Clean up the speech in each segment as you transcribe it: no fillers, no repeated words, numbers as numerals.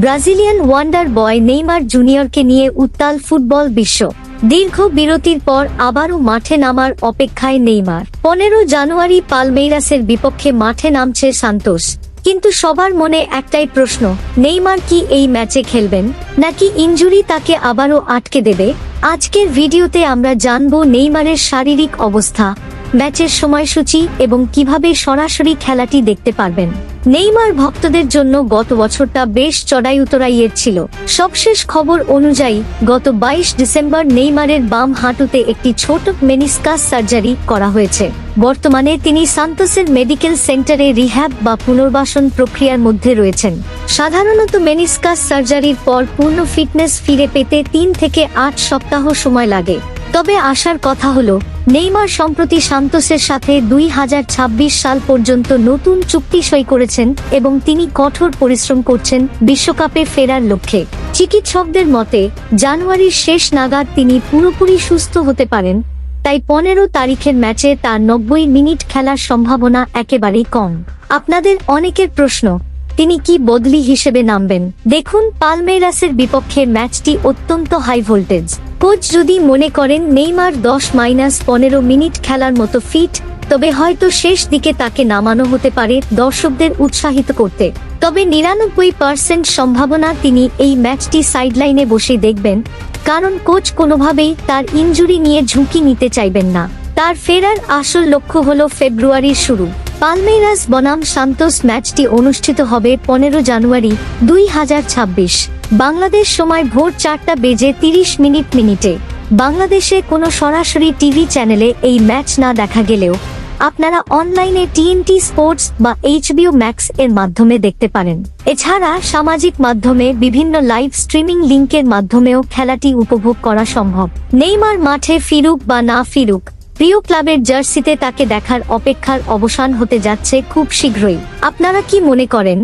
Brazilian wonder বয় Neymar জুনিয়রকে নিয়ে উত্তাল football বিশ্ব। দীর্ঘ বিরতির পর আবারও মাঠে নামার অপেক্ষায় নেইমার। 15 জানুয়ারি পালমেইরাসের বিপক্ষে মাঠে নামছে সান্তোস। কিন্তু সবার মনে একটাই প্রশ্ন, নেইমার কি এই ম্যাচে খেলবেন, নাকি ইনজুরি তাকে আবারও আটকে দেবে? আজকের ভিডিওতে আমরা জানবো নেইমারের শারীরিক অবস্থা, ম্যাচের সময়সূচি এবং কিভাবে সরাসরি খেলাটি দেখতে পারবেন। নেইমার ভক্তদের জন্য গত বছরটা বেশ চড়াই উতরাইয়ের ছিল। সবশেষ খবর অনুযায়ী গত 22 ডিসেম্বর নেইমারের বাম হাঁটুতে একটি ছোট মেনিসকাস সার্জারি করা হয়েছে। বর্তমানে তিনি সান্তোসের মেডিকেল সেন্টারে রিহ্যাব বা পুনর্বাসন প্রক্রিয়ার মধ্যে রয়েছেন। সাধারণত মেনিসকাস সার্জারির পর পূর্ণ ফিটনেস ফিরে পেতে 3 থেকে 8 সপ্তাহ সময় লাগে। তবে আশার কথা হলো, নেইমার সম্প্রতি সান্তোসের সাথে 2026 সাল পর্যন্ত নতুন চুক্তি সই করেছেন এবং তিনি কঠোর পরিশ্রম করছেন বিশ্বকাপে ফেরার লক্ষ্যে। চিকিৎসকদের মতে জানুয়ারির শেষ নাগাদ তিনি পুরোপুরি সুস্থ হতে পারেন, তাই 15 তারিখের ম্যাচে তার 90 মিনিট খেলার সম্ভাবনা একেবারেই কম। আপনাদের অনেকের প্রশ্ন, তিনি কি বদলি হিসেবে নামবেন? দেখুন, পালমেইরাসের বিপক্ষে ম্যাচটি অত্যন্ত হাই ভোল্টেজ। কোচ যদি মনে করেন নেইমার 10-15 মিনিট খেলার মতো ফিট, তবে হয়তো শেষ দিকে তাকে নামানো হতে পারে দর্শকদের উৎসাহিত করতে। তবে 99% সম্ভাবনা তিনি এই ম্যাচটি সাইডলাইনে বসে দেখবেন, কারণ কোচ কোনোভাবেই তার ইনজুরি নিয়ে ঝুঁকি নিতে চাইবেন না। তার ফেরার আসল লক্ষ্য হল ফেব্রুয়ারির শুরু। পালমেইরাস বনাম সান্তোস ম্যাচটি অনুষ্ঠিত হবে 15 জানুয়ারি 2026 বাংলাদেশ সময় ভোর 4:30 বাংলাদেশে কোনো সরাসরি টিভি চ্যানেলে এই ম্যাচ না দেখা গেলেও আপনারা অনলাইনে TNT স্পোর্টস বা HBO ম্যাক্স এর মাধ্যমে দেখতে পারেন। এছাড়া সামাজিক মাধ্যমে বিভিন্ন লাইভ স্ট্রিমিং লিংকের মাধ্যমেও খেলাটি উপভোগ করা সম্ভব। নেইমার মাঠে ফিরুক বা না ফিরুক, প্রিয় ক্লাবের জার্সিতে তাকে দেখার অপেক্ষার অবসান হতে যাচ্ছে খুব শীঘ্রই। আপনারা কি মনে করেন,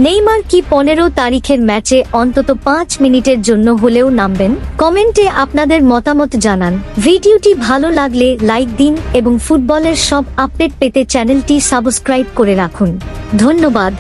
নেইমার কি 15 তারিখের ম্যাচে অন্তত 5 মিনিটের জন্য হলেও নামবেন? কমেন্টে আপনাদের মতামত জানান। ভিডিওটি ভালো লাগলে লাইক দিন এবং ফুটবলের সব আপডেট পেতে চ্যানেলটি সাবস্ক্রাইব করে রাখুন। ধন্যবাদ।